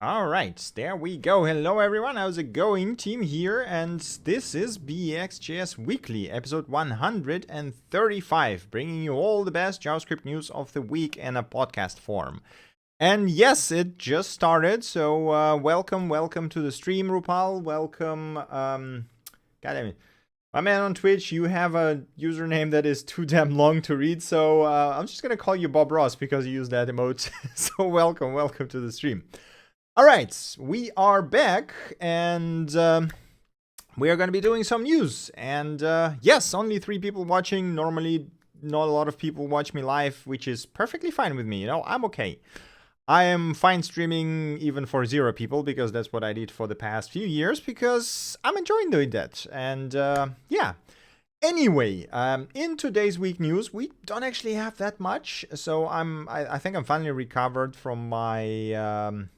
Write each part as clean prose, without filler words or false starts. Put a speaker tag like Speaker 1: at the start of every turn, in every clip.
Speaker 1: All right, there we go. Hello everyone, how's it going? Team here, and this is BxJS Weekly, episode 135, bringing you all the best JavaScript news of the week in a podcast form. And yes, it just started, so welcome to the stream, Rupal. Welcome, God damn it. My man on Twitch, you have a username that is too damn long to read, so I'm just gonna call you Bob Ross because you used that emote. So welcome to the stream. All right, we are back, and we are going to be doing some news. And yes, only 3 people watching. Normally, not a lot of people watch me live, which is perfectly fine with me. You know, I'm okay. I am fine streaming even for 0 people because that's what I did for the past few years because I'm enjoying doing that. And yeah. Anyway, in today's week news, we don't actually have that much. So I think I'm finally recovered from my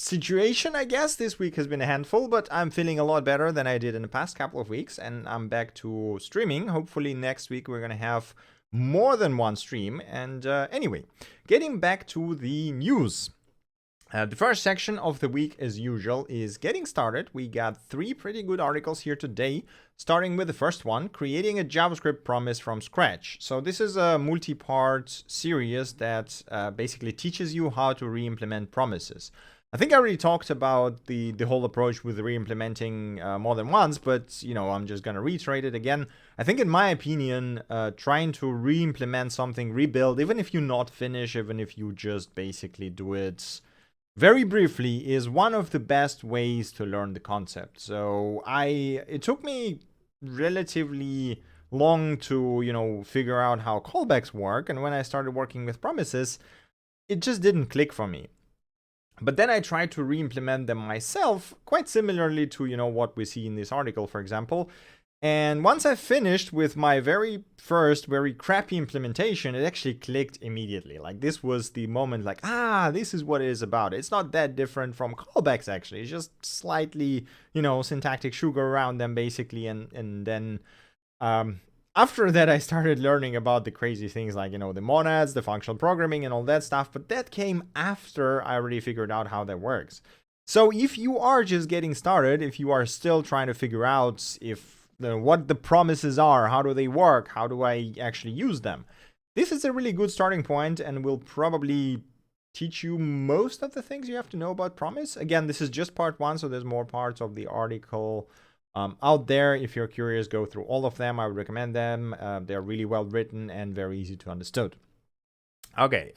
Speaker 1: situation, I guess. This week has been a handful, but I'm feeling a lot better than I did in the past couple of weeks, and I'm back to streaming. Hopefully next week we're gonna have more than 1 stream. And anyway, getting back to the news. The first section of the week, as usual, is getting started. We got 3 pretty good articles here today, starting with the first one, creating a JavaScript promise from scratch. So this is a multi-part series that basically teaches you how to re-implement promises. I think I already talked about the whole approach with re-implementing more than once, but you know, I'm just gonna reiterate it again. I think in my opinion, trying to re-implement something, rebuild, even if you not finish, even if you just basically do it very briefly, is one of the best ways to learn the concept. So it took me relatively long to, you know, figure out how callbacks work, and when I started working with promises, it just didn't click for me. But then I tried to re-implement them myself, quite similarly to, you know, what we see in this article, for example. And once I finished with my very first, very crappy implementation, it actually clicked immediately. Like, this was the moment, like, this is what it is about. It's not that different from callbacks, actually. It's just slightly, you know, syntactic sugar around them, basically. And then after that, I started learning about the crazy things like, you know, the monads, the functional programming and all that stuff. But that came after I already figured out how that works. So if you are just getting started, if you are still trying to figure out what the promises are, how do they work, how do I actually use them, this is a really good starting point and will probably teach you most of the things you have to know about promise. Again, this is just part 1, so there's more parts of the article out there. If you're curious, go through all of them. I would recommend them. They're really well written and very easy to understand. Okay,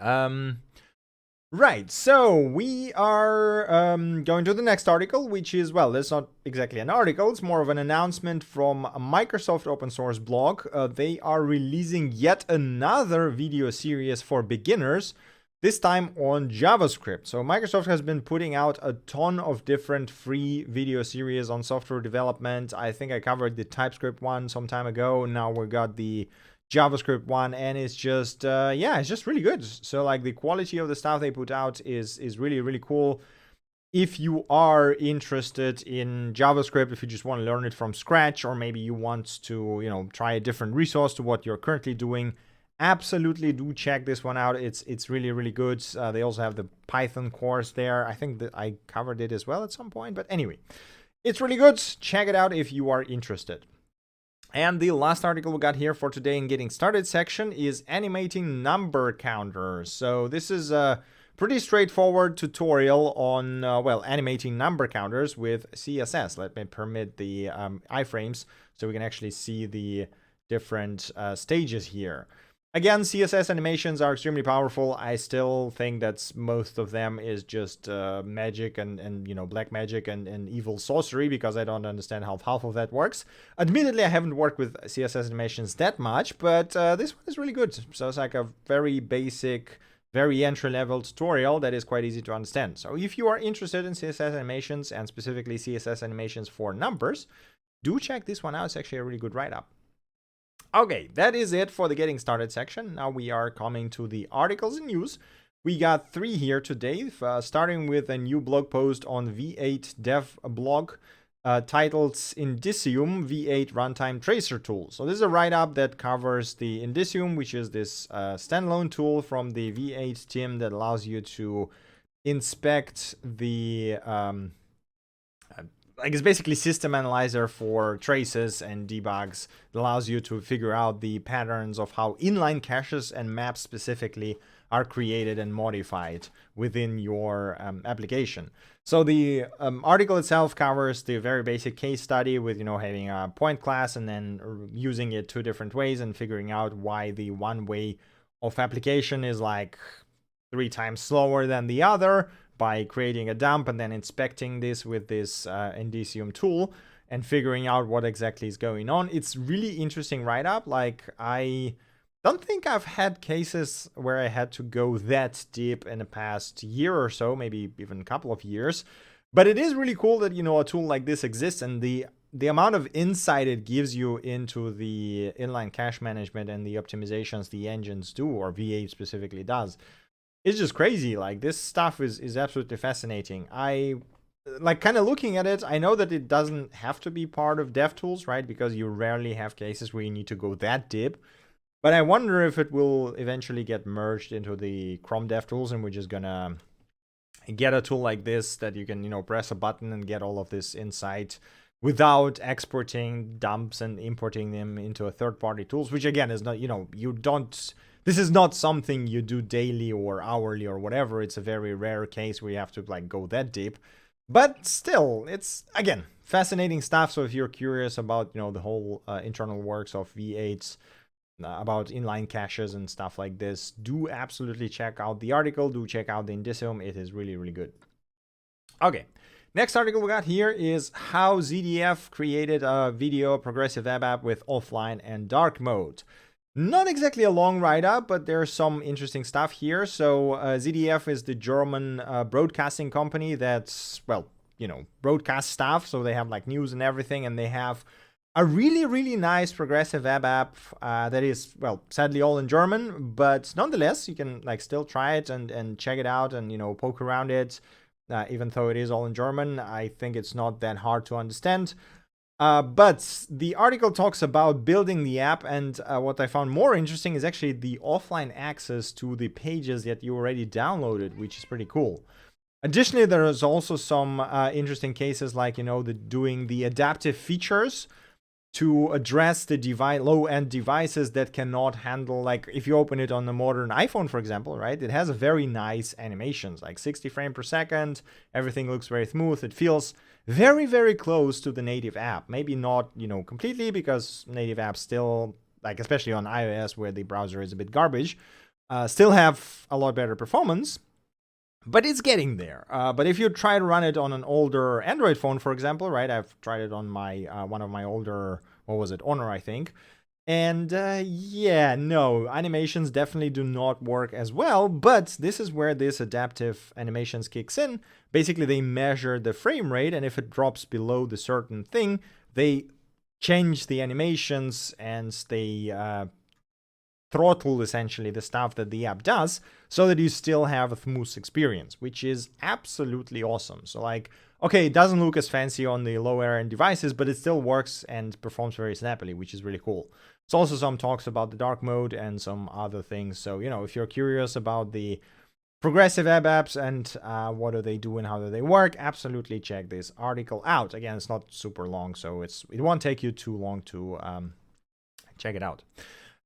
Speaker 1: right, so we are going to the next article, which is, well, it's not exactly an article, it's more of an announcement from a Microsoft open source blog. They are releasing yet another video series for beginners, this time on JavaScript. So Microsoft has been putting out a ton of different free video series on software development. I think I covered the TypeScript one some time ago. Now we got the JavaScript one, and it's just, yeah, it's just really good. So like the quality of the stuff they put out is really, really cool. If you are interested in JavaScript, if you just want to learn it from scratch, or maybe you want to, you know, try a different resource to what you're currently doing, absolutely do check this one out. It's really, really good. They also have the Python course there. I think that I covered it as well at some point, but anyway, it's really good. Check it out if you are interested. And the last article we got here for today in Getting Started section is Animating Number Counters. So this is a pretty straightforward tutorial on, well, animating number counters with CSS. Let me permit the iframes so we can actually see the different stages here. Again, CSS animations are extremely powerful. I still think that most of them is just magic and you know, black magic and evil sorcery, because I don't understand how half of that works. Admittedly, I haven't worked with CSS animations that much, but this one is really good. So it's like a very basic, very entry-level tutorial that is quite easy to understand. So if you are interested in CSS animations, and specifically CSS animations for numbers, do check this one out. It's actually a really good write-up. Okay, that is it for the Getting Started section. Now we are coming to the articles and news. We got 3 here today, starting with a new blog post on V8 dev blog titled Indicium V8 Runtime Tracer Tool. So this is a write-up that covers the Indicium, which is this standalone tool from the V8 team that allows you to inspect the like, it's basically system analyzer for traces and debugs. It allows you to figure out the patterns of how inline caches and maps specifically are created and modified within your application. So the article itself covers the very basic case study with, having a point class and then using it 2 different ways and figuring out why the one way of application is like 3 times slower than the other, by creating a dump and then inspecting this with this Indicium tool and figuring out what exactly is going on. It's really interesting write-up. Like, I don't think I've had cases where I had to go that deep in the past year or so, maybe even a couple of years. But it is really cool that, a tool like this exists, and the amount of insight it gives you into the inline cache management and the optimizations the engines do, or V8 specifically does. It's just crazy. Like, this stuff is absolutely fascinating. I like kind of looking at it. I know that it doesn't have to be part of DevTools, right? Because you rarely have cases where you need to go that deep. But I wonder if it will eventually get merged into the Chrome DevTools, and we're just gonna get a tool like this that you can, press a button and get all of this insight without exporting dumps and importing them into a third-party tools, which again is not, you don't. This is not something you do daily or hourly or whatever. It's a very rare case where you have to like go that deep. But still, it's, again, fascinating stuff. So if you're curious about, the whole internal works of V8s, about inline caches and stuff like this, do absolutely check out the article. Do check out the Indicium. It is really, really good. Okay. Next article we got here is how ZDF created a video progressive web app with offline and dark mode. Not exactly a long write-up, but there's some interesting stuff here. So ZDF is the German broadcasting company that's, well, broadcast stuff. So they have like news and everything, and they have a really, really nice progressive web app that is, well, sadly all in German, but nonetheless, you can like still try it and check it out and, poke around it. Even though it is all in German, I think it's not that hard to understand. But the article talks about building the app, and what I found more interesting is actually the offline access to the pages that you already downloaded, which is pretty cool. Additionally, there is also some interesting cases like, doing the adaptive features to address the low-end devices that cannot handle, like if you open it on the modern iPhone, for example, right? It has a very nice animations, like 60 frames per second. Everything looks very smooth. It feels very, very close to the native app. Maybe not, completely, because native apps still, like especially on iOS where the browser is a bit garbage, still have a lot better performance. But it's getting there. But if you try to run it on an older Android phone, for example, right? I've tried it on my one of my older, what was it, Honor, I think. And yeah, no, animations definitely do not work as well. But this is where this adaptive animations kicks in. Basically, they measure the frame rate, and if it drops below the certain thing, they change the animations and they throttle essentially the stuff that the app does so that you still have a smooth experience, which is absolutely awesome. So like, okay, it doesn't look as fancy on the lower end devices, but it still works and performs very snappily, which is really cool. It's also some talks about the dark mode and some other things. So, if you're curious about the progressive web apps and what do they do and how do they work, absolutely check this article out. Again, it's not super long, so it won't take you too long to check it out.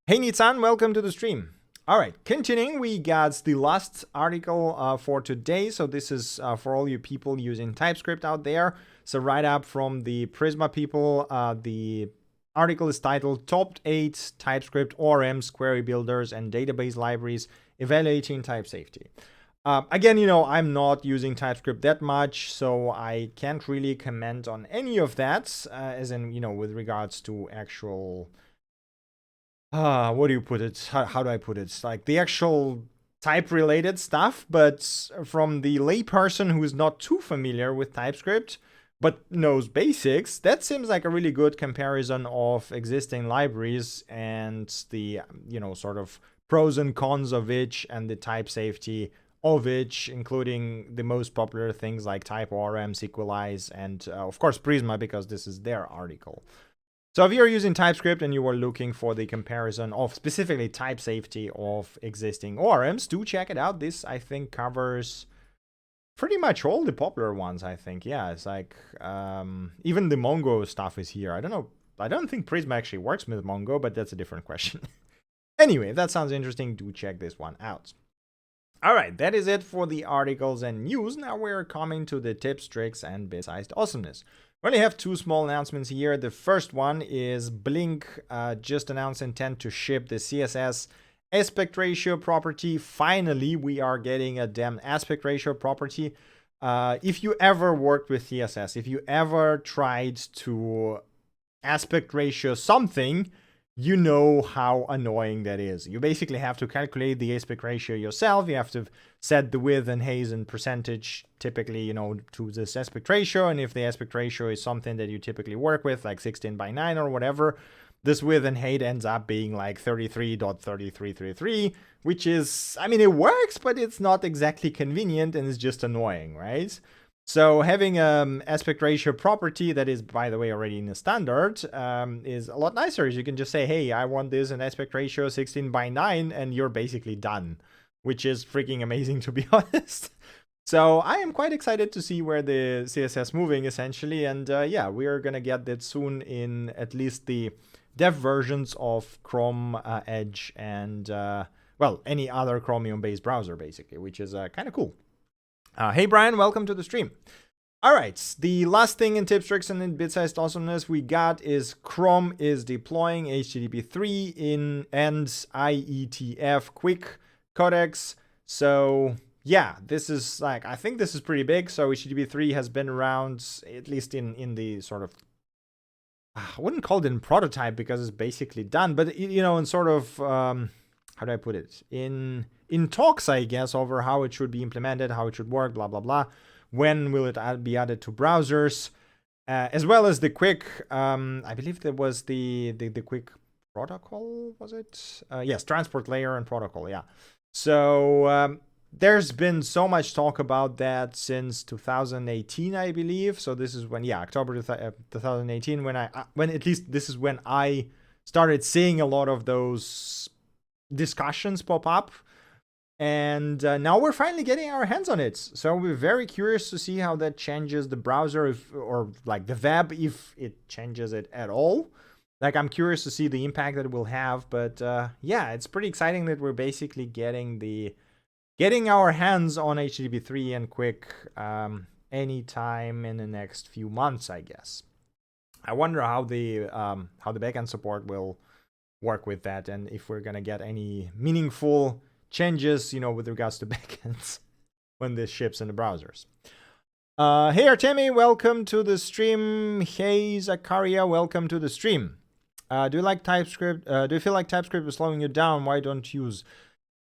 Speaker 1: Hey Nitsan, welcome to the stream. All right, continuing, we got the last article for today. So this is for all you people using TypeScript out there. It's a write-up from the Prisma people. The article is titled Top 8 TypeScript ORMs, Query Builders, and Database Libraries Evaluating Type Safety. Again, I'm not using TypeScript that much, so I can't really comment on any of that, as in, with regards to actual... what do you put it? How do I put it? Like the actual type-related stuff, but from the layperson who is not too familiar with TypeScript, but knows basics, that seems like a really good comparison of existing libraries and the, sort of pros and cons of each and the type safety of each, including the most popular things like type ORMs, Equalize, and of course Prisma, because this is their article. So if you're using TypeScript and you were looking for the comparison of specifically type safety of existing ORMs, do check it out. This, I think, covers pretty much all the popular ones, I think. Yeah, it's like even the Mongo stuff is here. I don't know. I don't think Prisma actually works with Mongo, but that's a different question. Anyway, if that sounds interesting, do check this one out. All right, that is it for the articles and news. Now we're coming to the tips, tricks, and bit-sized awesomeness. We only have two small announcements here. The first one is Blink just announced intent to ship the CSS aspect ratio property. Finally, we are getting a damn aspect ratio property. If you ever worked with CSS, if you ever tried to aspect ratio something, you know how annoying that is. You basically have to calculate the aspect ratio yourself. You have to set the width and height and percentage, typically, you know, to this aspect ratio. And if the aspect ratio is something that you typically work with, like 16:9 or whatever, this width and height ends up being like 33.3333, which is, I mean, it works, but it's not exactly convenient and it's just annoying, right? So having aspect ratio property that is, by the way, already in the standard is a lot nicer. You can just say, hey, I want this in aspect ratio 16:9, and you're basically done, which is freaking amazing, to be honest. So I am quite excited to see where the CSS moving, essentially. And yeah, we are going to get that soon in at least the dev versions of Chrome, Edge, and, well, any other Chromium-based browser, basically, which is kind of cool. Hey Brian, welcome to the stream. All right, the last thing in tips, tricks, and in bit-sized awesomeness we got is Chrome is deploying HTTP 3 in and IETF QUIC codecs. So yeah, this is like, I think this is pretty big. So HTTP 3 has been around, at least in the sort of, I wouldn't call it in prototype because it's basically done, but you know, in sort of, how do I put it? In talks, I guess, over how it should be implemented, how it should work, blah, blah, blah. When will it be added to browsers? As well as the QUIC, I believe there was the QUIC protocol, was it? Yes, transport layer and protocol, yeah. So there's been so much talk about that since 2018, I believe. So this is when, yeah, October 2018, when at least this is when I started seeing a lot of those discussions pop up. And now we're finally getting our hands on it. So we're very curious to see how that changes the browser, or like the web, if it changes it at all. Like, I'm curious to see the impact that it will have. But yeah, it's pretty exciting that we're basically getting our hands on HTTP 3 and QUIC anytime in the next few months, I guess. I wonder how the backend support will work with that, and if we're gonna get any meaningful changes, you know, with regards to backends when this ships in the browsers. Hey Artemi, welcome to the stream. Hey Zakaria, welcome to the stream. Do you like TypeScript? Do you feel like TypeScript is slowing you down? Why don't you use?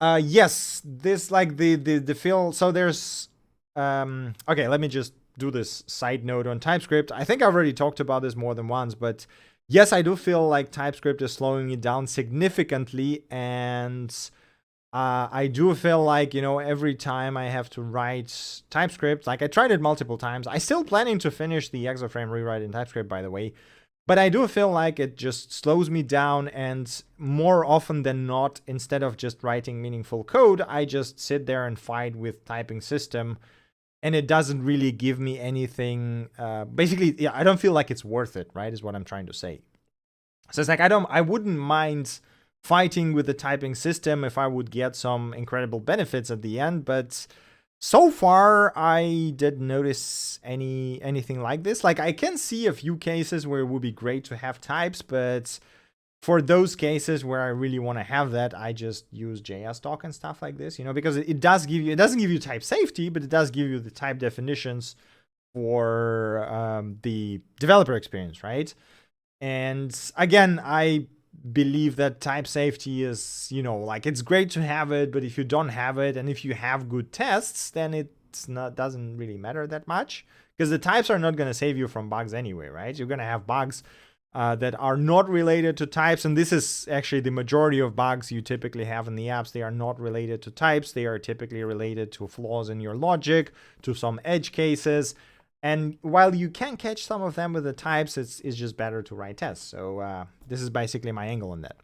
Speaker 1: Yes, this like the feel. So there's okay, let me just do this side note on TypeScript. I think I've already talked about this more than once, but yes, I do feel like TypeScript is slowing me down significantly, and I do feel like, you know, every time I have to write TypeScript, like I tried it multiple times. I'm still planning to finish the exoframe rewrite in TypeScript, by the way. But I do feel like it just slows me down, and more often than not, instead of just writing meaningful code, I just sit there and fight with typing system, and it doesn't really give me anything. Basically, yeah, I don't feel like it's worth it, right, is what I'm trying to say. So it's like, I wouldn't mind fighting with the typing system if I would get some incredible benefits at the end, but so far I didn't notice anything like this. Like, I can see a few cases where it would be great to have types, but for those cases where I really want to have that, I just use JSDoc and stuff like this, you know, because it doesn't give you type safety, but it does give you the type definitions for the developer experience, right? And again, I believe that type safety is, you know, like, it's great to have it, but if you don't have it, and if you have good tests, then doesn't really matter that much, because the types are not going to save you from bugs anyway, right? You're going to have bugs that are not related to types, and this is actually the majority of bugs you typically have in the apps. They are not related to types. They are typically related to flaws in your logic, to some edge cases. And while you can catch some of them with the types, it's just better to write tests. So this is basically my angle on that.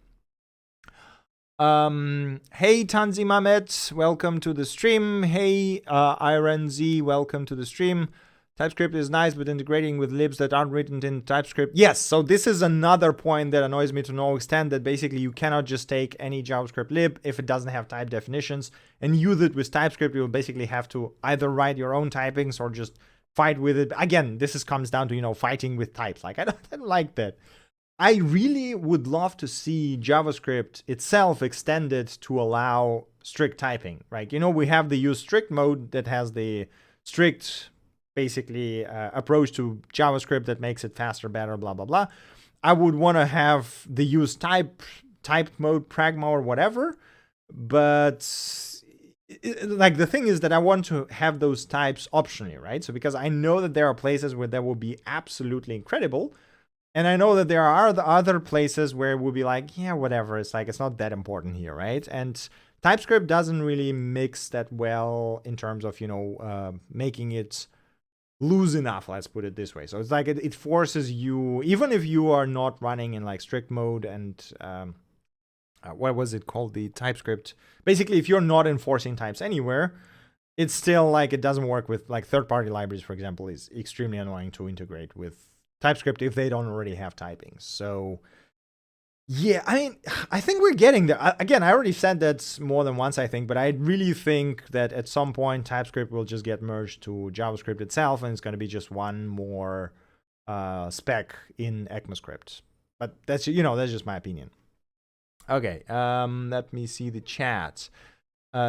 Speaker 1: Hey Tanzi Mamet, welcome to the stream. Hey Iron Z, welcome to the stream. TypeScript is nice, but integrating with libs that aren't written in TypeScript. Yes, so this is another point that annoys me to no extent, that basically you cannot just take any JavaScript lib if it doesn't have type definitions and use it with TypeScript. You'll basically have to either write your own typings or just fight with it. Again, this comes down to, you know, fighting with types. Like, I don't like that. I really would love to see JavaScript itself extended to allow strict typing, right? You know, we have the use strict mode that has the strict, basically, approach to JavaScript that makes it faster, better, blah, blah, blah. I would want to have the use typed mode, pragma, or whatever. But like, the thing is that I want to have those types optionally, right? So because I know that there are places where that will be absolutely incredible. And I know that there are the other places where it would be like, yeah, whatever. It's like, it's not that important here, right? And TypeScript doesn't really mix that well in terms of, you know, making it loose enough, let's put it this way. So it's like it forces you, even if you are not running in like strict mode and what was it called? The TypeScript. Basically, if you're not enforcing types anywhere, it's still like it doesn't work with like third-party libraries, for example, is extremely annoying to integrate with TypeScript if they don't already have typing. So yeah, I mean, I think we're getting there. Again, I already said that more than once, I think, but I really think that at some point TypeScript will just get merged to JavaScript itself, and it's going to be just one more spec in ECMAScript. But that's, you know, that's just my opinion. Okay, let me see the chat.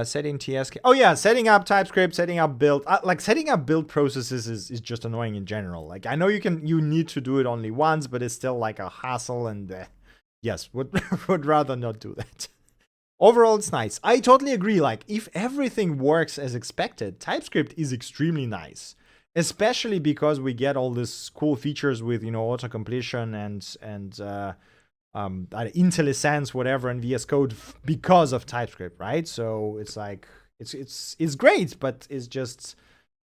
Speaker 1: Setting TSK. Oh yeah, setting up TypeScript, setting up build. Like, setting up build processes is just annoying in general. Like, I know you need to do it only once, but it's still like a hassle, and yes, would rather not do that. Overall, it's nice. I totally agree. Like, if everything works as expected, TypeScript is extremely nice, especially because we get all these cool features with, you know, auto completion and IntelliSense, whatever, and VS Code because of TypeScript, right? So it's like, it's great, but it's just,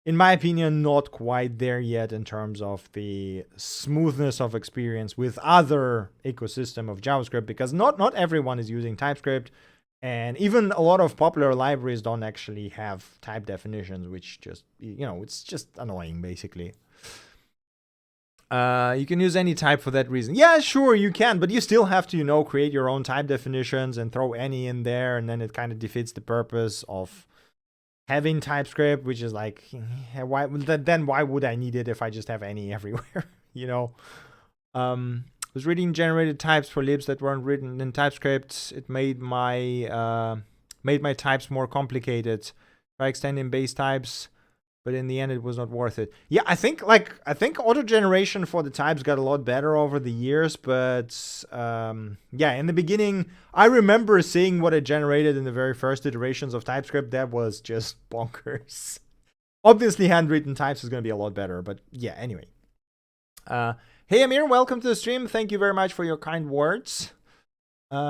Speaker 1: in my opinion, not quite there yet in terms of the smoothness of experience with other ecosystem of JavaScript, because not everyone is using TypeScript, and even a lot of popular libraries don't actually have type definitions, which just, you know, it's just annoying, basically. You can use any type for that reason. Yeah, sure, you can, but you still have to, you know, create your own type definitions and throw any in there, and then it kind of defeats the purpose of having TypeScript, which is like, why would I need it if I just have any everywhere, you know? Was reading generated types for libs that weren't written in TypeScript. It made my types more complicated by extending base types. But in the end, it was not worth it. Yeah, I think auto generation for the types got a lot better over the years. But yeah, in the beginning, I remember seeing what it generated in the very first iterations of TypeScript. That was just bonkers. Obviously, handwritten types is going to be a lot better. But yeah, anyway. Hey, Amir, welcome to the stream. Thank you very much for your kind words.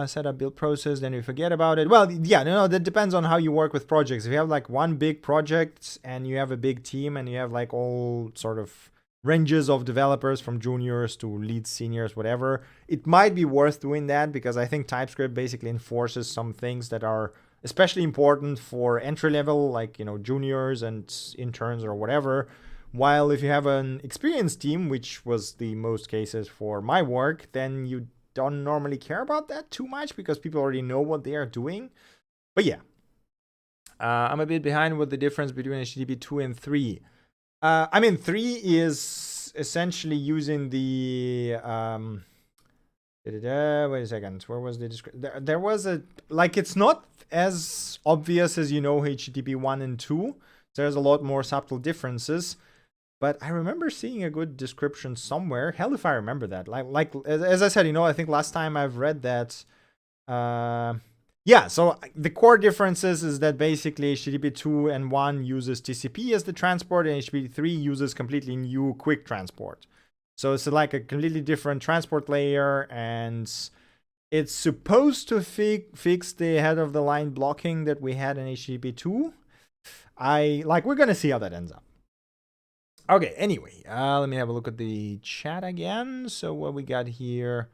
Speaker 1: Set up build process, then you forget about it. Well, yeah, no, that depends on how you work with projects. If you have like one big project and you have a big team and you have like all sort of ranges of developers from juniors to lead seniors, whatever, it might be worth doing that, because I think TypeScript basically enforces some things that are especially important for entry level, like, you know, juniors and interns or whatever. While if you have an experienced team, which was the most cases for my work, then you don't normally care about that too much because people already know what they are doing. But yeah, I'm a bit behind with the difference between HTTP 2 and 3. I mean, 3 is essentially using the wait a second, where was the description? There was a, like, it's not as obvious as, you know, HTTP 1 and 2. There's a lot more subtle differences. But I remember seeing a good description somewhere. Hell if I remember that. Like as I said, you know, I think last time I've read that. Yeah, so the core differences is that basically HTTP 2 and 1 uses TCP as the transport, and HTTP 3 uses completely new QUIC transport. So it's like a completely different transport layer, and it's supposed to fix the head of the line blocking that we had in HTTP 2. We're going to see how that ends up. Okay, anyway, let me have a look at the chat again. So what we got here.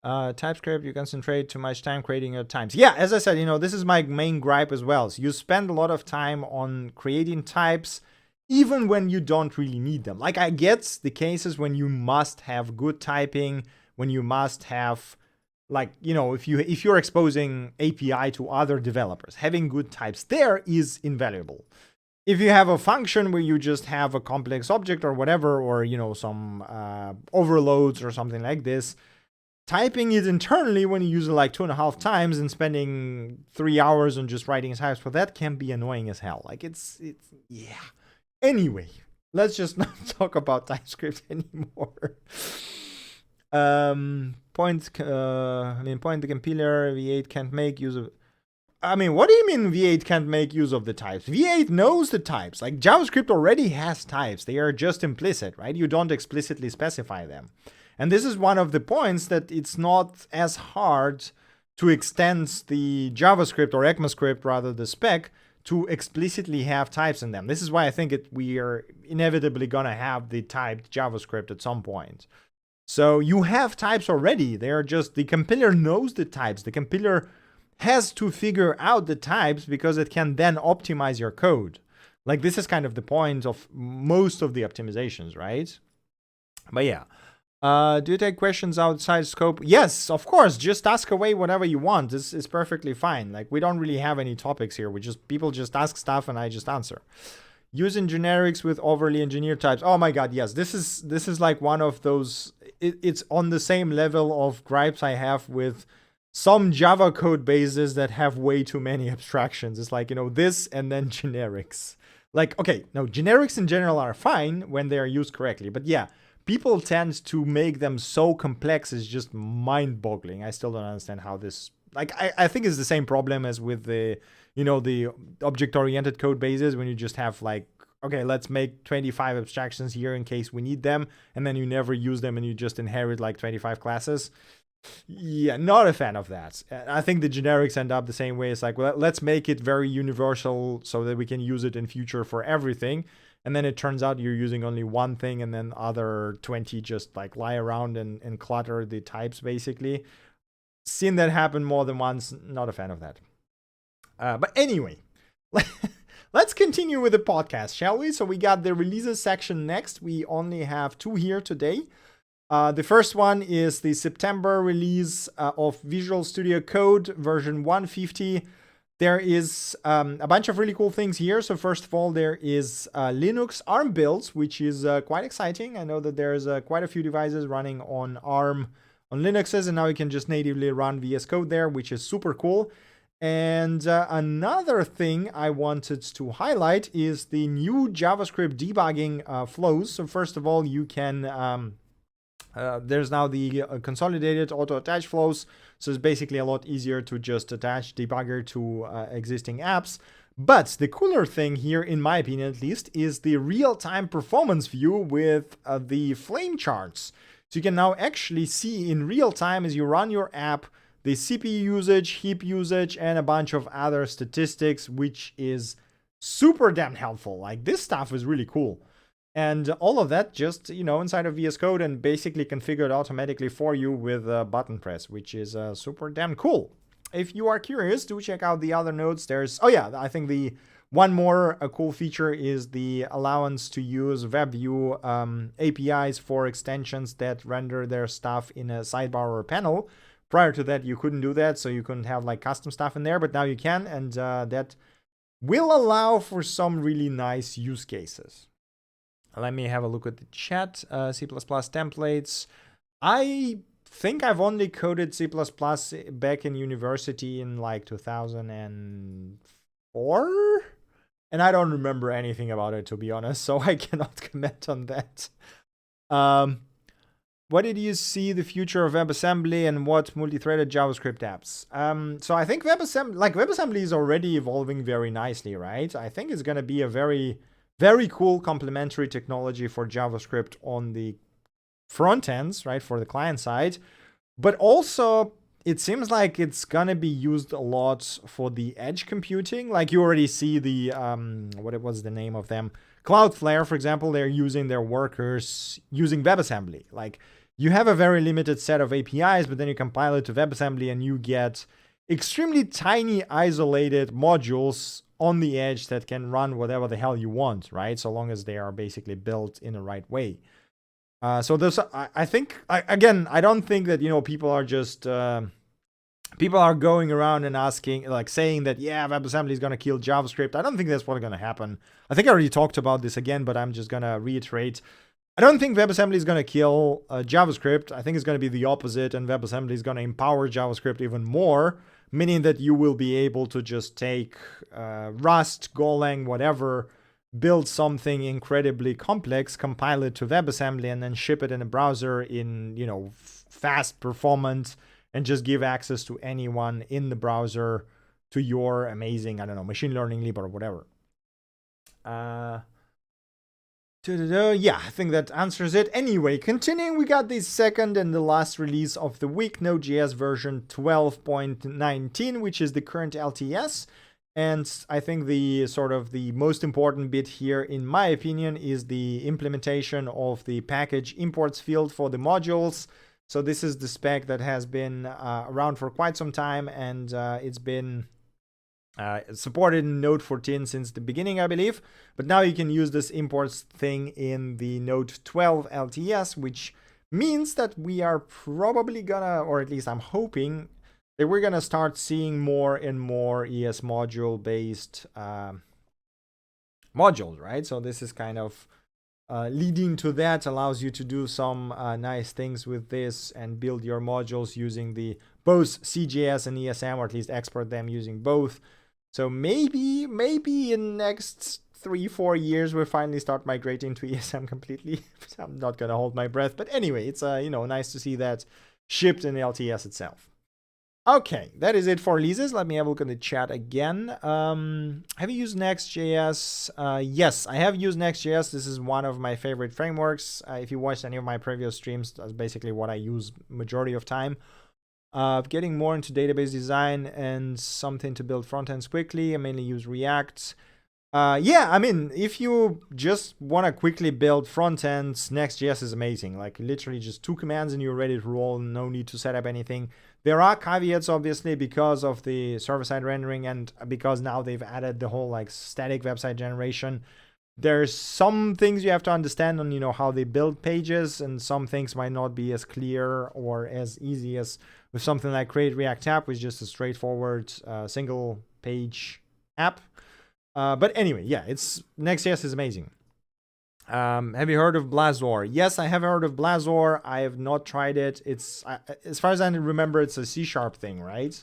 Speaker 1: TypeScript, you concentrate too much time creating your types. Yeah, as I said, this is my main gripe as well. So you spend a lot of time on creating types, even when you don't really need them. Like, I get the cases when you must have good typing, when you must have, like, if you're exposing API to other developers, having good types there is invaluable. If you have a function where you just have a complex object or whatever, or, some overloads or something like this, typing it internally when you use it like 2.5 times and spending 3 hours on just writing types for that can be annoying as hell. Like, yeah. Anyway, let's just not talk about TypeScript anymore. Point the compiler, V8 can't make use of... what do you mean V8 can't make use of the types? V8 knows the types. Like, JavaScript already has types. They are just implicit, right? You don't explicitly specify them. And this is one of the points that it's not as hard to extend the JavaScript or ECMAScript, rather the spec, to explicitly have types in them. This is why I think we are inevitably going to have the typed JavaScript at some point. So you have types already. They're just, the compiler knows the types. The compiler has to figure out the types because it can then optimize your code. Like, this is kind of the point of most of the optimizations, right? But yeah. Do you take questions outside scope? Yes, of course. Just ask away whatever you want. This is perfectly fine. Like, we don't really have any topics here. People just ask stuff and I just answer. Using generics with overly engineered types. Oh my God, yes. This is like one of those. It's on the same level of gripes I have with some Java code bases that have way too many abstractions. It's like, this and then generics. Like, okay, no, generics in general are fine when they are used correctly. But yeah, people tend to make them so complex, it's just mind-boggling. I still don't understand how this... Like, I think it's the same problem as with the, the object-oriented code bases, when you just have like, okay, let's make 25 abstractions here in case we need them, and then you never use them and you just inherit like 25 classes. Yeah, not a fan of that. I think the generics end up the same way. It's like, well, let's make it very universal so that we can use it in future for everything. And then it turns out you're using only one thing, and then other 20 just like lie around and clutter the types, basically. Seen that happen more than once. Not a fan of that. But anyway, let's continue with the podcast, shall we? So we got the releases section next. We only have 2 here today. The first one is the September release of Visual Studio Code version 150. There is a bunch of really cool things here. So first of all, there is Linux ARM builds, which is quite exciting. I know that there's quite a few devices running on ARM on Linuxes, and now you can just natively run VS Code there, which is super cool. And another thing I wanted to highlight is the new JavaScript debugging flows. So first of all, you can... there's now the consolidated auto-attach flows. So it's basically a lot easier to just attach debugger to existing apps. But the cooler thing here, in my opinion at least, is the real-time performance view with the flame charts. So you can now actually see in real time as you run your app, the CPU usage, heap usage, and a bunch of other statistics, which is super damn helpful. Like, this stuff is really cool. And all of that just, inside of VS Code and basically configured automatically for you with a button press, which is super damn cool. If you are curious, do check out the other nodes. I think the one more cool feature is the allowance to use WebView APIs for extensions that render their stuff in a sidebar or a panel. Prior to that, you couldn't do that, so you couldn't have like custom stuff in there, but now you can, and that will allow for some really nice use cases. Let me have a look at the chat. C++ templates. I think I've only coded C++ back in university in like 2004. And I don't remember anything about it, to be honest. So I cannot comment on that. What did you see the future of WebAssembly and what multi-threaded JavaScript apps? So I think WebAssembly is already evolving very nicely, right? I think it's going to be a very... very cool complementary technology for JavaScript on the front ends, right, for the client side. But also, it seems like it's going to be used a lot for the edge computing. Like, you already see the, what was the name of them? Cloudflare, for example, they're using their workers using WebAssembly. Like, you have a very limited set of APIs, but then you compile it to WebAssembly and you get extremely tiny isolated modules on the edge that can run whatever the hell you want, right? So long as they are basically built in the right way. So there's, I think, again, I don't think that, people are just, people are going around and asking, like saying that, yeah, WebAssembly is going to kill JavaScript. I don't think that's what's going to happen. I think I already talked about this again, but I'm just going to reiterate. I don't think WebAssembly is going to kill JavaScript. I think it's going to be the opposite, and WebAssembly is going to empower JavaScript even more, meaning that you will be able to just take Rust, Golang, whatever, build something incredibly complex, compile it to WebAssembly, and then ship it in a browser in, fast, performant, and just give access to anyone in the browser to your amazing, I don't know, machine learning lib or whatever. Yeah, I think that answers it. Anyway, continuing, we got the second and the last release of the week, Node.js version 12.19, which is the current LTS. And I think the sort of the most important bit here, in my opinion, is the implementation of the package imports field for the modules. So this is the spec that has been around for quite some time, and it's been supported in Node 14 since the beginning, I believe. But now you can use this imports thing in the Node 12 LTS, which means that we are probably gonna, or at least I'm hoping, that we're gonna start seeing more and more ES module based modules, right? So this is kind of leading to that, allows you to do some nice things with this and build your modules using the both CJS and ESM, or at least export them using both. So maybe in next 3-4 years we'll finally start migrating to ESM completely. I'm not gonna hold my breath, but anyway, it's nice to see that shipped in LTS itself. Okay, that is it for releases. Let me have a look at the chat again. Have you used Next.js? Yes, I have used Next.js. This is one of my favorite frameworks. If you watched any of my previous streams, that's basically what I use majority of time. Getting more into database design and something to build front ends quickly. I mainly use React. Yeah, I mean, if you just want to quickly build front ends, Next.js is amazing. Like literally just 2 commands and you're ready to roll. No need to set up anything. There are caveats, obviously, because of the server-side rendering and because now they've added the whole like static website generation. There's some things you have to understand on, how they build pages, and some things might not be as clear or as easy as with something like Create React App, which is just a straightforward single page app. But anyway, yeah, Next.js is amazing. Have you heard of Blazor? Yes, I have heard of Blazor. I have not tried it. It's as far as I remember, it's a C# thing, right?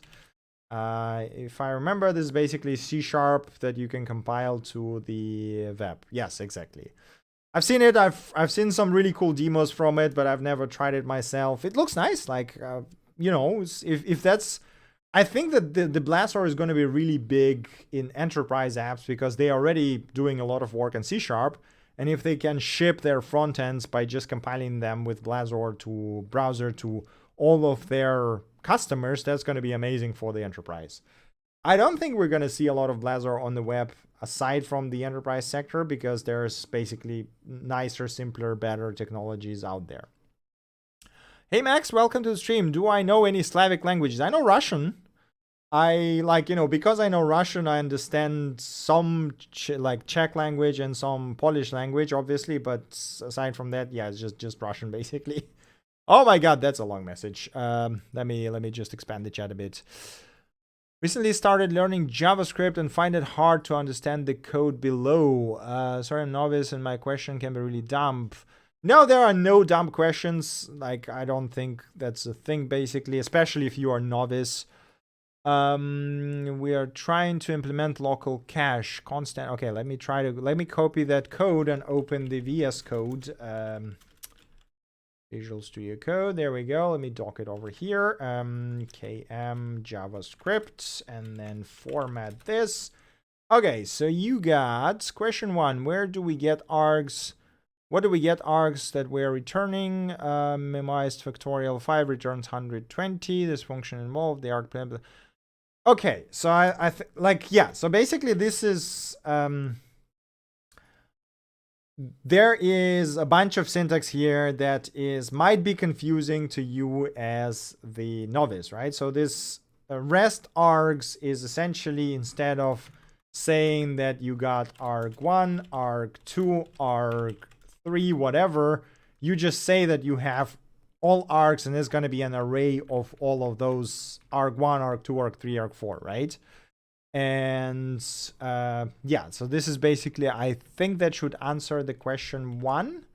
Speaker 1: If I remember, this is basically C# that you can compile to the web. Yes, exactly. I've seen it. I've seen some really cool demos from it, but I've never tried it myself. It looks nice. Like if that's, I think that the Blazor is going to be really big in enterprise apps because they are already doing a lot of work in C#. And if they can ship their front ends by just compiling them with Blazor to browser to all of their customers, that's going to be amazing for the enterprise. I don't think we're going to see a lot of Blazor on the web aside from the enterprise sector because there's basically nicer, simpler, better technologies out there. Hey Max, welcome to the stream. Do I know any Slavic languages? I know Russian. Because I know Russian, I understand some Czech language and some Polish language, obviously. But aside from that, yeah, it's just Russian basically. Oh my God, that's a long message. Let me just expand the chat a bit. Recently started learning JavaScript and find it hard to understand the code below. Sorry, I'm novice and my question can be really dumb. No, there are no dumb questions. Like, I don't think that's a thing basically, especially if you are novice. We are trying to implement local cache constant. Okay, let me copy that code and open the VS Code. Visual Studio Code. There we go. Let me dock it over here. KM JavaScript and then format this. Okay, so you got question 1. Where do we get args? What do we get args that we're returning? Memoized factorial 5 returns 120. This function involved the arg. Okay, so so basically this is there is a bunch of syntax here that might be confusing to you as the novice, right? So this rest args is essentially, instead of saying that you got arg1, arg2, arg3, whatever, you just say that you have all args, and there's going to be an array of all of those arg1, arg2, arg3, arg4, right? And yeah, so this is basically, I think that should answer the question 1.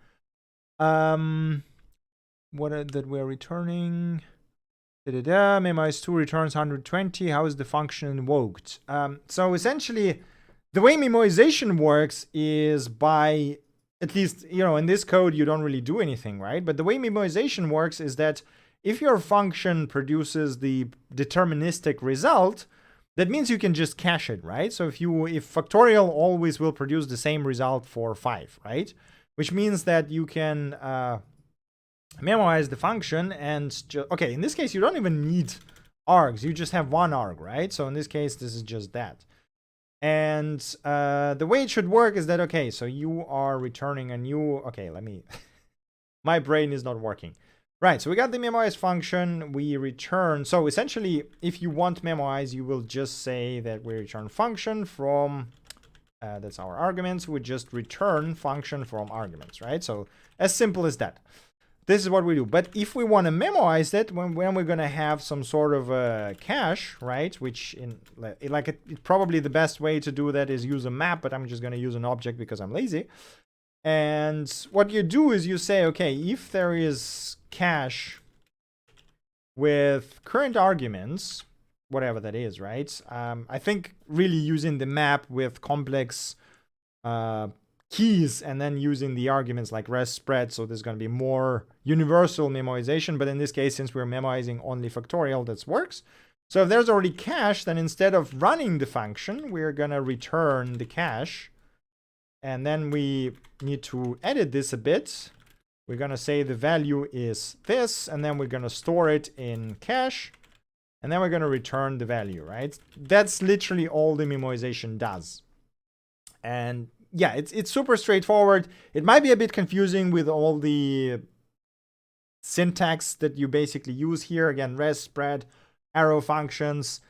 Speaker 1: What that we're returning? Memorize 2 returns 120. How is the function invoked? So essentially, the way memoization works is by, at least, in this code, you don't really do anything, right? But the way memoization works is that if your function produces the deterministic result, that means you can just cache it, right? So if factorial always will produce the same result for 5, right? Which means that you can memorize the function and okay, in this case, you don't even need args. You just have one arg, right? So in this case, this is just that. And the way it should work is that, okay, so you are returning a new, okay, my brain is not working. Right, so we got the memorize function, we return, so essentially, if you want memorize, you will just say that we return function from, that's our arguments, we just return function from arguments, right? So as simple as that. This is what we do. But if we want to memorize it, when we're going to have some sort of a cache, right? Which probably the best way to do that is use a map, but I'm just going to use an object because I'm lazy. And what you do is you say, okay, if there is cache with current arguments, whatever that is, right? I think really using the map with complex keys and then using the arguments like res spread, so there's going to be more universal memoization, but in this case, since we're memoizing only factorial, that works. So if there's already cache, then instead of running the function, we're going to return the cache. And then we need to edit this a bit. We're going to say the value is this, and then we're going to store it in cache, and then we're going to return the value, right? That's literally all the memoization does. And yeah, it's super straightforward. It might be a bit confusing with all the syntax that you basically use here. Again, res, spread, arrow functions.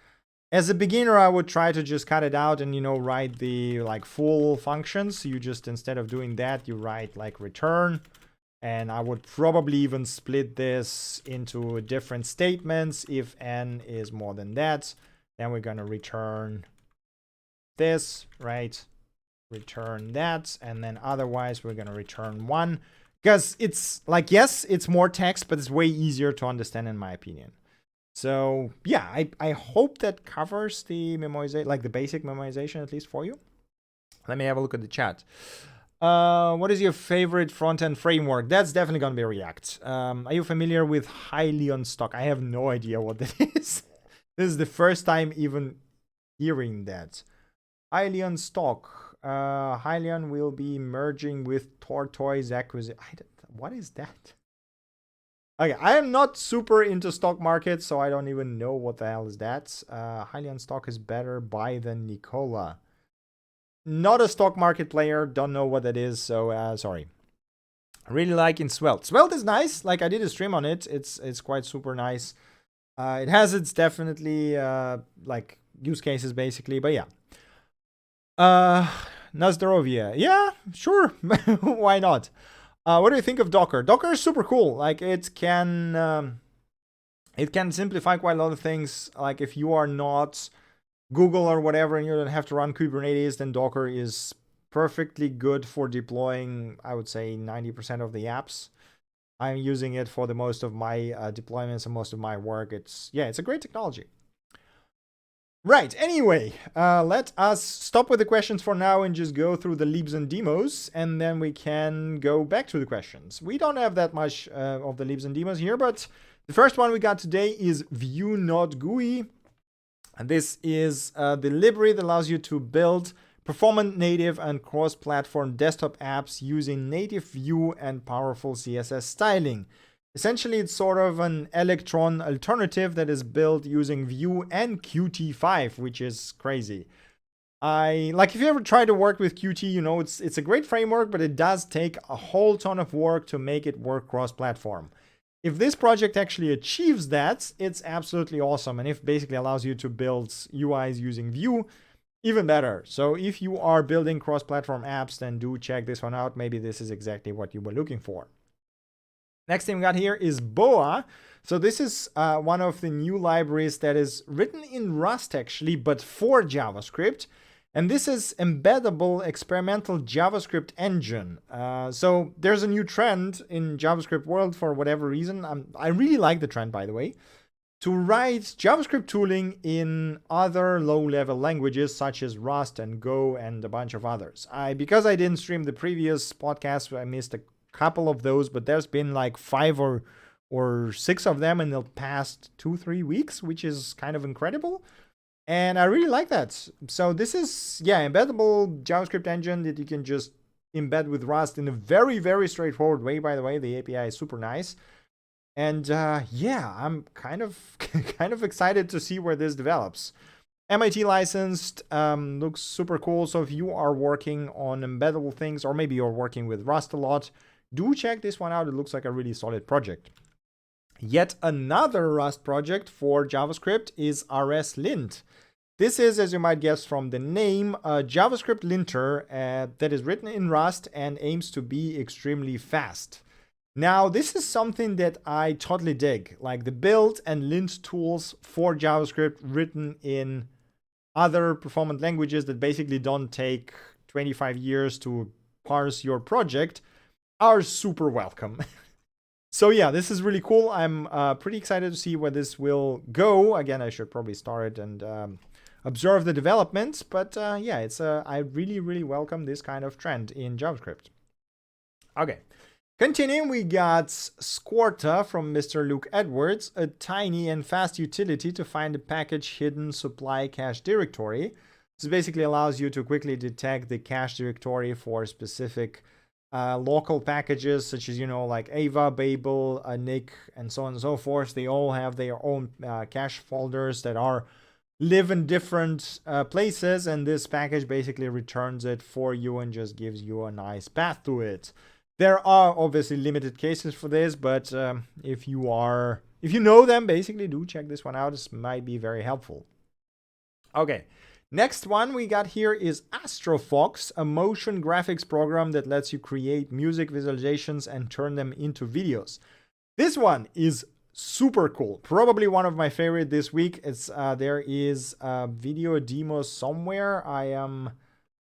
Speaker 1: As a beginner, I would try to just cut it out and, write the full functions. So you just, instead of doing that, you write return. And I would probably even split this into different statements. If n is more than that, then we're going to return this, right? Return that. And then otherwise, we're going to return 1. Because it's yes, it's more text, but it's way easier to understand in my opinion. So yeah, I hope that covers the memoization, the basic memoization, at least for you. Let me have a look at the chat. What is your favorite front-end framework? That's definitely going to be React. Are you familiar with Hyliion stock? I have no idea what that is. This is the first time even hearing that. Hyliion stock. Hyliion will be merging with Tortoise acquisition. What is that? Okay, I am not super into stock markets, so I don't even know what the hell is that. Hyliion stock is better buy than Nicola. Not a stock market player, don't know what that is, so sorry. I really like in Svelte. Svelte is nice, I did a stream on it. It's quite super nice. It has its definitely use cases basically, but yeah. Nazdarovia. Yeah, sure. Why not? What do you think of Docker? Docker is super cool. It can simplify quite a lot of things. If you are not Google or whatever and you don't have to run Kubernetes, then Docker is perfectly good for deploying, I would say, 90% of the apps. I'm using it for the most of my deployments and most of my work. It's a great technology. Right, anyway, let us stop with the questions for now and just go through the libs and demos, and then we can go back to the questions. We don't have that much of the libs and demos here, but the first one we got today is vue-nodegui. And this is the library that allows you to build performant native and cross-platform desktop apps using native Vue and powerful CSS styling. Essentially, it's sort of an Electron alternative that is built using Vue and Qt5, which is crazy. Like if you ever try to work with Qt, you know it's a great framework, but it does take a whole ton of work to make it work cross-platform. If this project actually achieves that, it's absolutely awesome, and if basically allows you to build UIs using Vue, even better. So if you are building cross-platform apps, then do check this one out. Maybe this is exactly what you were looking for. Next thing we got here is Boa. So this is one of the new libraries that is written in Rust actually, but for JavaScript. And this is embeddable experimental JavaScript engine. So there's a new trend in JavaScript world for whatever reason. I really like the trend, by the way, to write JavaScript tooling in other low-level languages such as Rust and Go and a bunch of others. Because I didn't stream the previous podcast, I missed a couple of those, but there's been like 5 or 6 of them in the past 2-3 weeks, which is kind of incredible. And I really like that. So this is, embeddable JavaScript engine that you can just embed with Rust in a very, very straightforward way. By the way, the API is super nice. And I'm kind of excited to see where this develops. MIT licensed, looks super cool. So if you are working on embeddable things, or maybe you're working with Rust a lot, do check this one out. It looks like a really solid project. Yet another Rust project for JavaScript is RSLint. This is, as you might guess from the name, a JavaScript linter that is written in Rust and aims to be extremely fast. Now, this is something that I totally dig, like the build and lint tools for JavaScript written in other performant languages that basically don't take 25 years to parse your project are super welcome. So yeah, this is really cool. I'm pretty excited to see where this will go. Again, I should probably start it and observe the developments, but I really, really welcome this kind of trend in JavaScript. Okay, continuing, we got Scorta from Mr. Luke Edwards, a tiny and fast utility to find a package hidden supply cache directory. This basically allows you to quickly detect the cache directory for specific local packages, such as, like Ava, Babel, Nick, and so on and so forth. They all have their own cache folders that live in different places, and this package basically returns it for you and just gives you a nice path to it. There are obviously limited cases for this, but if you know them, basically do check this one out. This might be very helpful. Okay. Next one we got here is Astrofox, a motion graphics program that lets you create music visualizations and turn them into videos. This one is super cool. Probably one of my favorite this week. It's there is a video demo somewhere.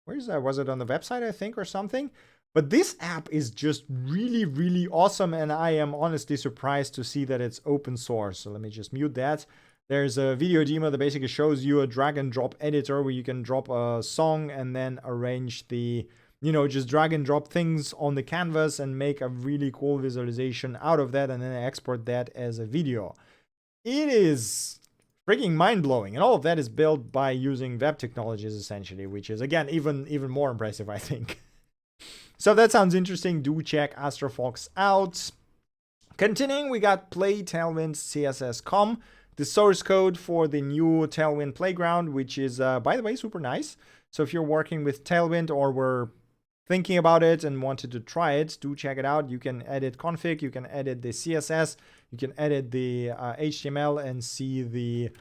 Speaker 1: Where is that? Was it on the website, I think, or something? But this app is just really, really awesome, and I am honestly surprised to see that it's open source. So let me just mute that. There's a video demo that basically shows you a drag and drop editor where you can drop a song and then arrange the, just drag and drop things on the canvas and make a really cool visualization out of that and then export that as a video. It is freaking mind-blowing, and all of that is built by using web technologies essentially, which is, again, even more impressive, I think. So if that sounds interesting, do check Astrofox out. Continuing, we got Play Tailwind CSS.com. The source code for the new Tailwind playground, which is, by the way, super nice. So if you're working with Tailwind or were thinking about it and wanted to try it, do check it out. You can edit config, you can edit the CSS, you can edit the HTML and see the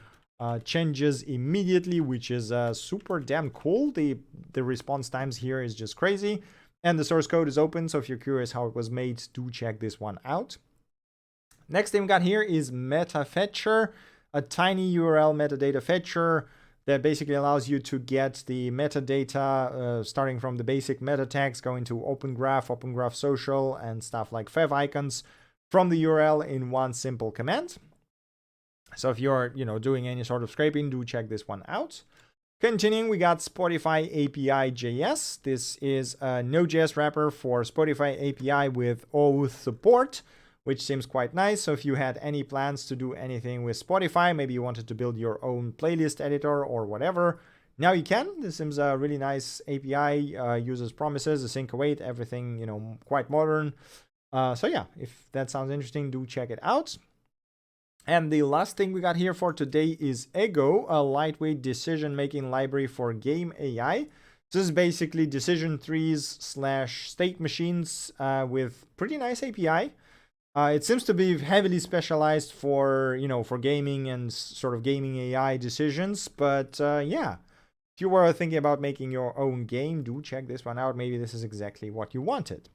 Speaker 1: changes immediately, which is super damn cool. The response times here is just crazy. And the source code is open, so if you're curious how it was made, do check this one out. Next thing we got here is MetaFetcher, a tiny URL metadata fetcher that basically allows you to get the metadata starting from the basic meta tags going to Open Graph Social, and stuff like favicons from the URL in one simple command. So if you're doing any sort of scraping, do check this one out. Continuing, we got spotify-api.js. This is a Node.js wrapper for Spotify API with OAuth support, which seems quite nice. So if you had any plans to do anything with Spotify, maybe you wanted to build your own playlist editor or whatever, now you can. This seems a really nice API, uses promises, async await, everything, quite modern. So yeah, if that sounds interesting, do check it out. And the last thing we got here for today is Ego, a lightweight decision-making library for game AI. This is basically decision trees / state machines with pretty nice API. It seems to be heavily specialized for, for gaming and sort of gaming AI decisions. But yeah, if you were thinking about making your own game, do check this one out. Maybe this is exactly what you wanted.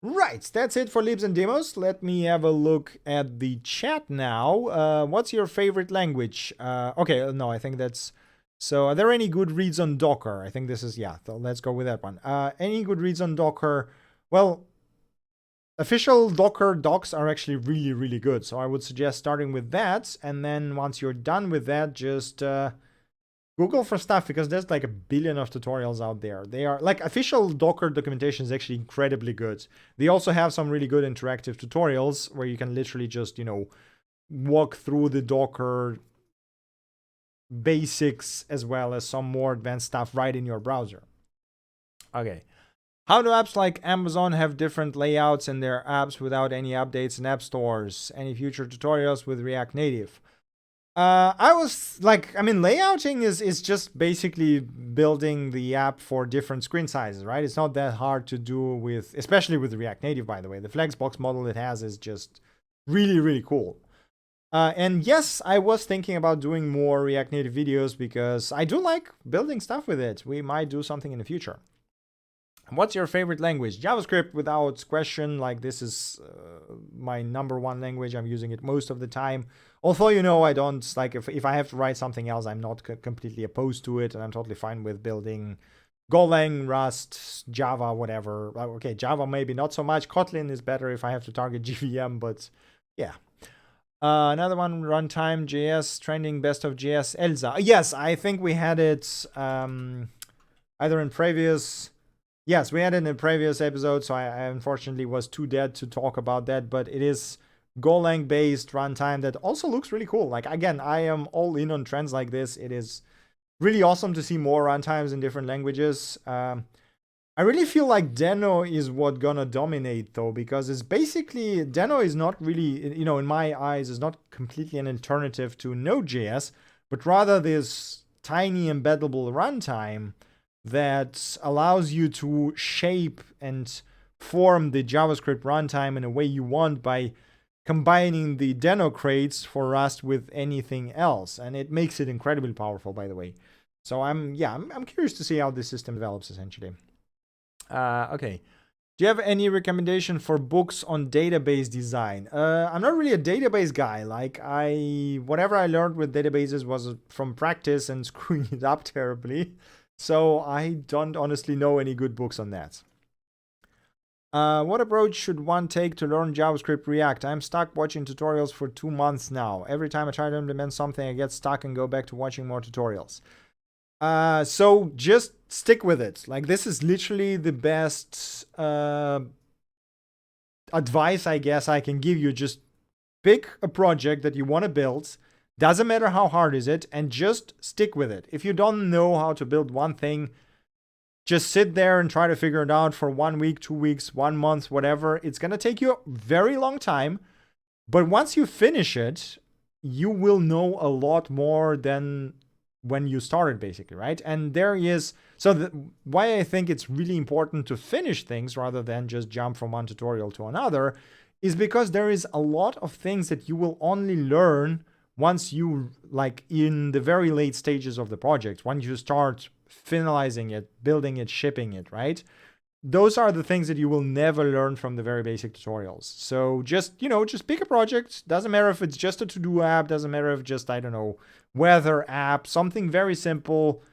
Speaker 1: Right, that's it for Libs and demos. Let me have a look at the chat now. What's your favorite language? Okay, no, I think that's... So are there any good reads on Docker? I think this is, yeah, so let's go with that one. Any good reads on Docker? Well, official Docker docs are actually really, really good. So I would suggest starting with that. And then once you're done with that, just... Google for stuff, because there's like a billion of tutorials out there. They are like official Docker documentation is actually incredibly good. They also have some really good interactive tutorials where you can literally just, walk through the Docker basics as well as some more advanced stuff right in your browser. Okay. How do apps like Amazon have different layouts in their apps without any updates in app stores? Any future tutorials with React Native? Layouting is just basically building the app for different screen sizes, right? It's not that hard to do with, especially with React Native, by the way. The Flexbox model it has is just really, really cool. And yes, I was thinking about doing more React Native videos because I do like building stuff with it. We might do something in the future. What's your favorite language? JavaScript, without question. Like, this is my #1 language. I'm using it most of the time. Although, I don't, like, if I have to write something else, I'm not completely opposed to it. And I'm totally fine with building Golang, Rust, Java, whatever. Okay, Java maybe not so much. Kotlin is better if I have to target JVM, but yeah. Another one, runtime, JS, trending, best of JS, Elsa. Yes, I think we had it either in previous... Yes, we had it in a previous episode, so I unfortunately was too dead to talk about that, but it is Golang-based runtime that also looks really cool. Like, again, I am all in on trends like this. It is really awesome to see more runtimes in different languages. I really feel like Deno is what gonna dominate, though, because it's basically... Deno is not really, in my eyes, is not completely an alternative to Node.js, but rather this tiny embeddable runtime that allows you to shape and form the JavaScript runtime in a way you want by combining the Deno crates for Rust with anything else. And it makes it incredibly powerful, by the way. So I'm curious to see how this system develops, essentially. Okay. Do you have any recommendation for books on database design? I'm not really a database guy. Like, whatever I learned with databases was from practice and screwing it up terribly. So I don't honestly know any good books on that. What approach should one take to learn JavaScript React? I'm stuck watching tutorials for 2 months now. Every time I try to implement something, I get stuck and go back to watching more tutorials. So just stick with it. Like, this is literally the best advice I guess I can give you. Just pick a project that you want to build. Doesn't matter how hard is it, and just stick with it. If you don't know how to build one thing, just sit there and try to figure it out for 1 week, 2 weeks, 1 month, whatever. It's going to take you a very long time. But once you finish it, you will know a lot more than when you started, basically, right? And there is... So why I think it's really important to finish things rather than just jump from one tutorial to another is because there is a lot of things that you will only learn once you, like, in the very late stages of the project, once you start finalizing it, building it, shipping it, right? Those are the things that you will never learn from the very basic tutorials. So just pick a project. Doesn't matter if it's just a to-do app. Doesn't matter if just, I don't know, weather app, something very simple,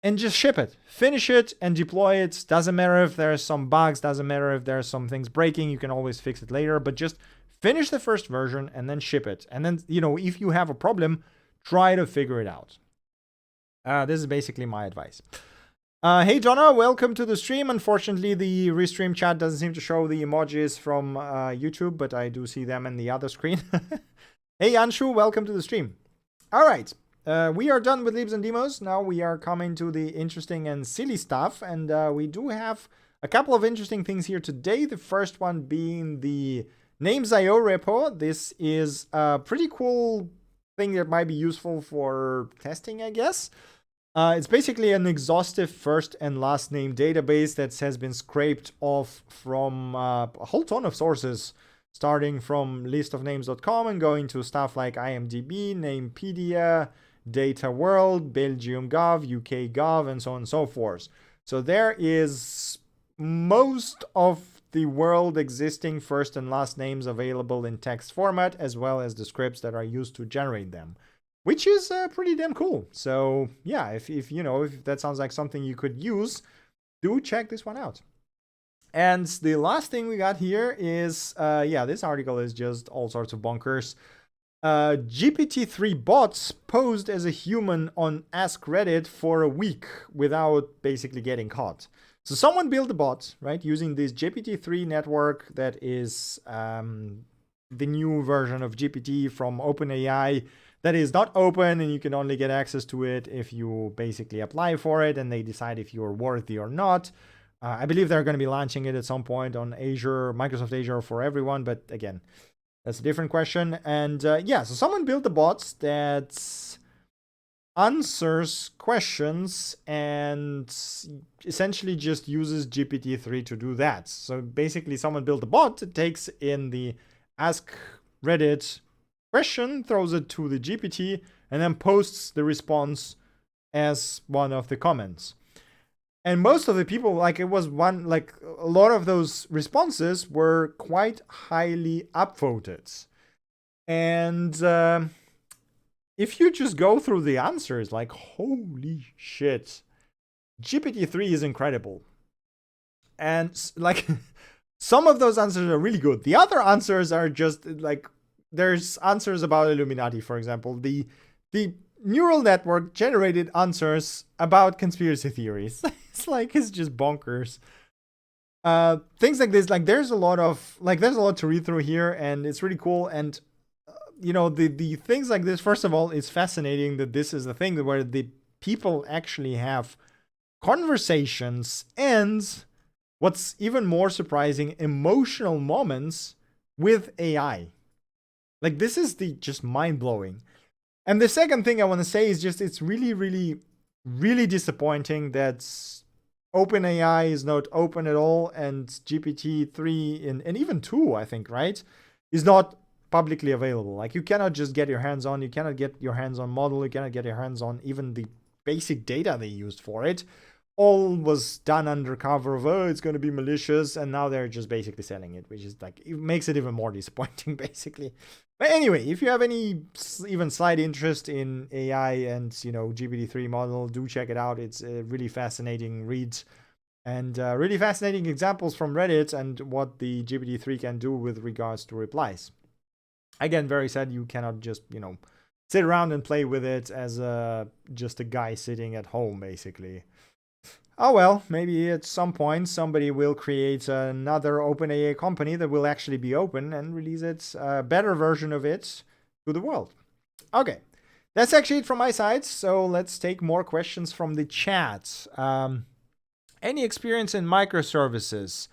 Speaker 1: and just ship it. Finish it and deploy it. Doesn't matter if there's some bugs. Doesn't matter if there's some things breaking. You can always fix it later, but just finish the first version and then ship it. And then, if you have a problem, try to figure it out. This is basically my advice. Hey, Donna, welcome to the stream. Unfortunately, the restream chat doesn't seem to show the emojis from YouTube, but I do see them in the other screen. Hey, Anshu, welcome to the stream. All right, we are done with Libs and demos. Now we are coming to the interesting and silly stuff, and we do have a couple of interesting things here today. The first one being the Names.io repo. This is a pretty cool thing that might be useful for testing, I guess. It's basically an exhaustive first and last name database that has been scraped off from a whole ton of sources, starting from listofnames.com and going to stuff like IMDb, Namepedia, Data World, Belgium Gov, UK Gov, and so on and so forth. So there is most of the world existing first and last names available in text format, as well as the scripts that are used to generate them, which is pretty damn cool. So yeah, if that sounds like something you could use, do check this one out. And the last thing we got here is, this article is just all sorts of bonkers. GPT-3 bots posed as a human on AskReddit for a week without basically getting caught. So someone built a bot, right, using this GPT-3 network that is the new version of GPT from OpenAI that is not open, and you can only get access to it if you basically apply for it and they decide if you're worthy or not. I believe they're going to be launching it at some point on Azure, Microsoft Azure for everyone, but again, that's a different question. And so someone built a bot that answers questions and essentially just uses GPT-3 to do that. So basically someone built a bot that takes in the AskReddit question, throws it to the GPT, and then posts the response as one of the comments. And most of the people, a lot of those responses were quite highly upvoted. And if you just go through the answers, holy shit, GPT-3 is incredible. And some of those answers are really good. The other answers are just there's answers about Illuminati, for example. The neural network generated answers about conspiracy theories. It's just bonkers. Things like this, there's a lot to read through here, and it's really cool. And the things like this, first of all, it's fascinating that this is the thing where the people actually have conversations and, what's even more surprising, emotional moments with AI. This is just mind-blowing. And the second thing I want to say is just it's really, really, really disappointing that OpenAI is not open at all, and GPT-3 and even 2, I think, right, is not publicly available. You cannot just get your hands on, you cannot get your hands on model, you cannot get your hands on even the basic data they used for it. All was done under cover of, it's going to be malicious, and now they're just basically selling it, which is it makes it even more disappointing, basically. But anyway, if you have any even slight interest in AI and, GPT-3 model, do check it out. It's a really fascinating read and really fascinating examples from Reddit and what the GPT-3 can do with regards to replies. Again, very sad you cannot just, sit around and play with it as just a guy sitting at home, basically. Oh well, maybe at some point somebody will create another OpenAI company that will actually be open and release it, a better version of it, to the world. Okay, that's actually it from my side. So let's take more questions from the chat. Any experience in microservices?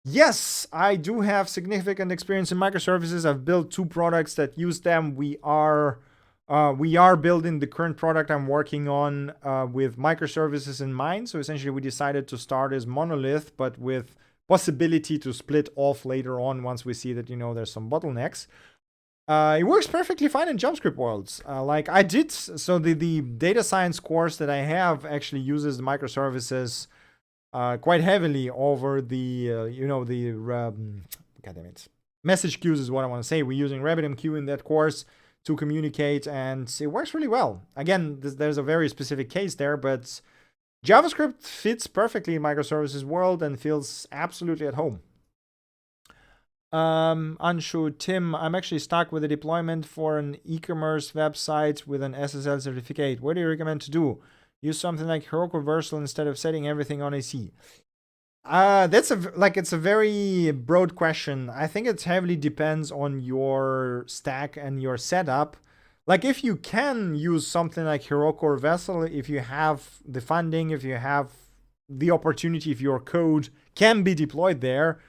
Speaker 1: Yes, I do have significant experience in microservices. I've built 2 products that use them. We are building the current product I'm working on with microservices in mind. So essentially we decided to start as monolith, but with possibility to split off later on once we see that, there's some bottlenecks. It works perfectly fine in JavaScript worlds. I did, so the data science course that I have actually uses the microservices quite heavily over the, message queues is what I want to say. We're using RabbitMQ in that course to communicate, and it works really well. Again, there's a very specific case there, but JavaScript fits perfectly in microservices world and feels absolutely at home. Anshu, Tim, I'm actually stuck with a deployment for an e-commerce website with an SSL certificate. What do you recommend to do? Use something like Heroku Versal instead of setting everything on AC. It's a very broad question. I think it heavily depends on your stack and your setup. If you can use something like Heroku or Vessel, if you have the funding, if you have the opportunity, if your code can be deployed there,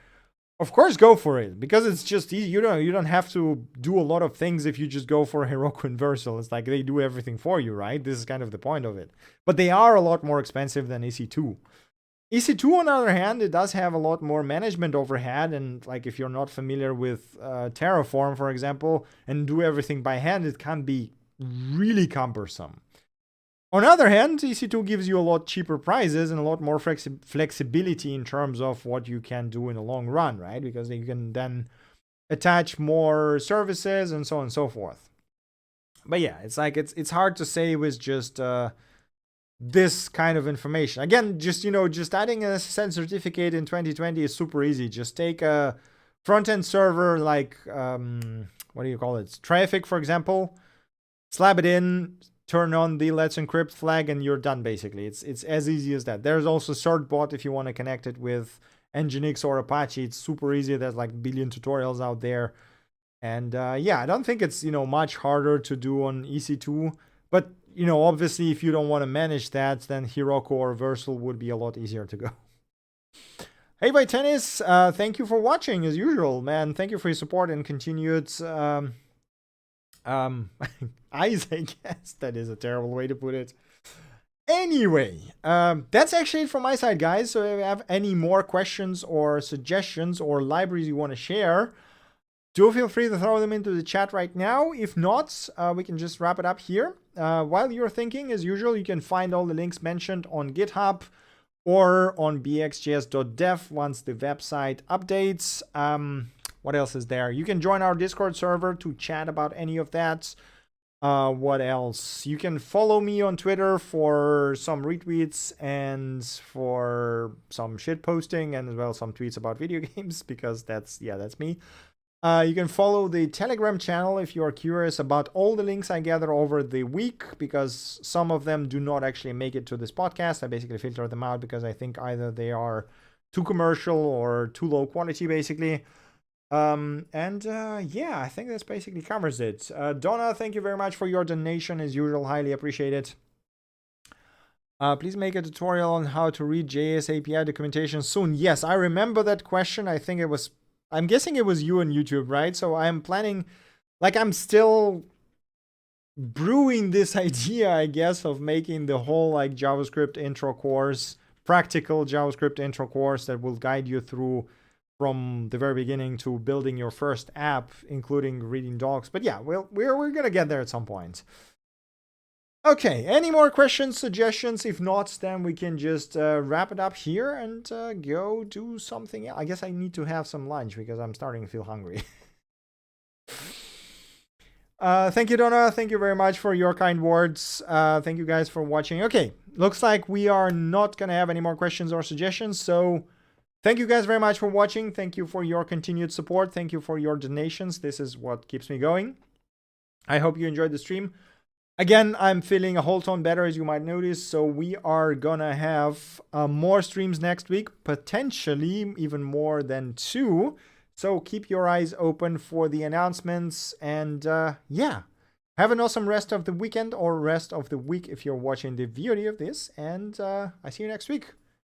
Speaker 1: Of course, go for it, because it's just easy. You don't have to do a lot of things if you just go for a Heroku Universal. It's like they do everything for you, right? This is kind of the point of it. But they are a lot more expensive than EC2. EC2, on the other hand, it does have a lot more management overhead, and like if you're not familiar with Terraform, for example, and do everything by hand, it can be really cumbersome. On the other hand, EC2 gives you a lot cheaper prices and a lot more flexibility in terms of what you can do in the long run, right? Because you can then attach more services and so on and so forth. But yeah, it's like it's hard to say with just this kind of information. Again, just just adding a SSL certificate in 2020 is super easy. Just take a front-end server like what do you call it? Traffic, for example. Slap it in, turn on the Let's Encrypt flag, and you're done, basically. It's as easy as that. There's also certbot if you want to connect it with Nginx or Apache. It's super easy. There's like a billion tutorials out there. And yeah, I don't think it's, much harder to do on EC2. But, obviously, if you don't want to manage that, then Heroku or Versal would be a lot easier to go. Hey, by Tennis, thank you for watching, as usual, man. Thank you for your support and continued eyes, I guess. That is a terrible way to put it. Anyway, that's actually it from my side, guys. So if you have any more questions or suggestions or libraries you want to share, do feel free to throw them into the chat right now. If not, we can just wrap it up here. While you're thinking, as usual, you can find all the links mentioned on GitHub or on bxjs.dev once the website updates. What else is there? You can join our Discord server to chat about any of that. What else? You can follow me on Twitter for some retweets and for some shit posting, and as well some tweets about video games, because that's me. You can follow the Telegram channel if you are curious about all the links I gather over the week, because some of them do not actually make it to this podcast. I basically filter them out because I think either they are too commercial or too low quality, basically. Yeah, I think that's basically covers it. Donna, thank you very much for your donation, as usual, highly appreciate it. Please make a tutorial on how to read JS API documentation soon. Yes, I remember that question. I'm guessing it was you on YouTube, right? So I'm planning, I'm still brewing this idea, I guess, of making the whole JavaScript intro course, practical JavaScript intro course that will guide you through from the very beginning to building your first app, including reading docs. But yeah, we're gonna get there at some point. Okay, any more questions, suggestions? If not, then we can just wrap it up here and go do something else. I guess I need to have some lunch because I'm starting to feel hungry. Thank you, Donna. Thank you very much for your kind words. Thank you guys for watching. Okay, looks like we are not gonna have any more questions or suggestions, so thank you guys very much for watching. Thank you for your continued support. Thank you for your donations. This is what keeps me going. I hope you enjoyed the stream. Again, I'm feeling a whole ton better, as you might notice. So we are gonna have more streams next week, potentially even more than 2. So keep your eyes open for the announcements. And yeah, have an awesome rest of the weekend or rest of the week if you're watching the VOD of this. And I see you next week.